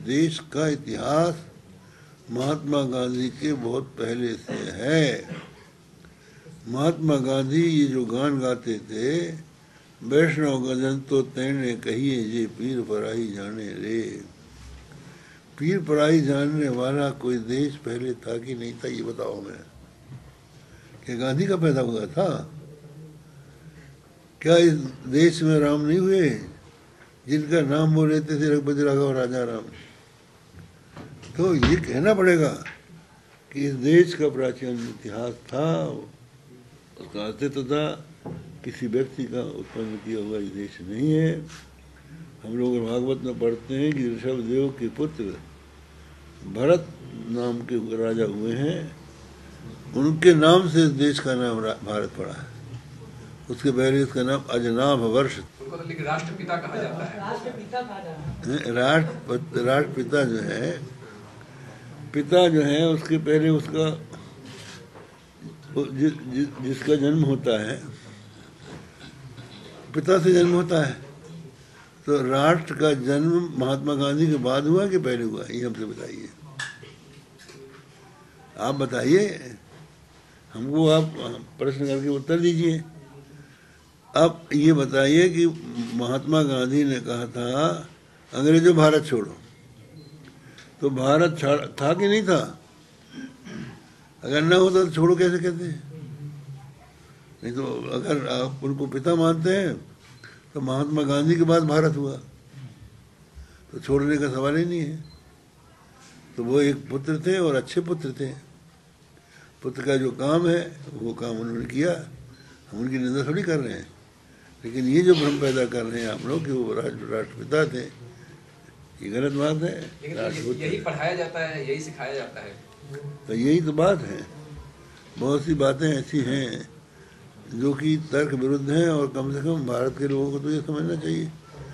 देश का इतिहास महात्मा गांधी के बहुत पहले से है। महात्मा गांधी ये जो गान गाते थे, वैष्णव गजन तो तेने कहिए जे पीर पराई जाने रे। पीर पराई जानने वाला कोई देश पहले था कि नहीं था, ये बताओ मैं। क्या गांधी का पैदा हुआ था? क्या इस देश में राम नहीं हुए जिनका नाम वो लेते थे रघुपति राघव राजा राम? तो ये कहना पड़ेगा कि इस देश का प्राचीन इतिहास था, उसका अस्तित्व था, किसी व्यक्ति का उत्पन्न किया हुआ ये देश नहीं है। हम लोग भागवत में पढ़ते हैं कि ऋषभदेव के पुत्र भरत नाम के राजा हुए हैं, उनके नाम से इस देश का नाम भारत पड़ा है। उसके पहले इसका नाम अजनाभ वर्ष। उनको तो राष्ट्रपिता कहा जाता है। राष्ट्रपिता जो है, पिता जो है, उसके पहले उसका जिसका जन्म होता है, पिता से जन्म होता है। तो राष्ट्र का जन्म महात्मा गांधी के बाद हुआ कि पहले हुआ, ये हमसे बताइए। आप बताइए हमको, आप प्रश्न करके उत्तर दीजिए। अब ये बताइए कि महात्मा गांधी ने कहा था अंग्रेजों भारत छोड़ो, तो भारत था कि नहीं था? अगर ना होता तो छोड़ो कैसे कहते हैं? नहीं तो अगर आप उनको पिता मानते हैं तो महात्मा गांधी के बाद भारत हुआ, तो छोड़ने का सवाल ही नहीं है। तो वो एक पुत्र थे और अच्छे पुत्र थे। पुत्र का जो काम है वो काम उन्होंने किया, हम उनकी निंदा थोड़ी कर रहे हैं। लेकिन ये जो भ्रम पैदा कर रहे हैं आप लोग कि वो राष्ट्रपिता थे, ये गलत बात है। यही पढ़ाया जाता है, यही सिखाया जाता है। तो यही तो बात है। बहुत सी बातें ऐसी हैं जो कि तर्क विरुद्ध हैं, और कम से कम भारत के लोगों को तो ये समझना चाहिए।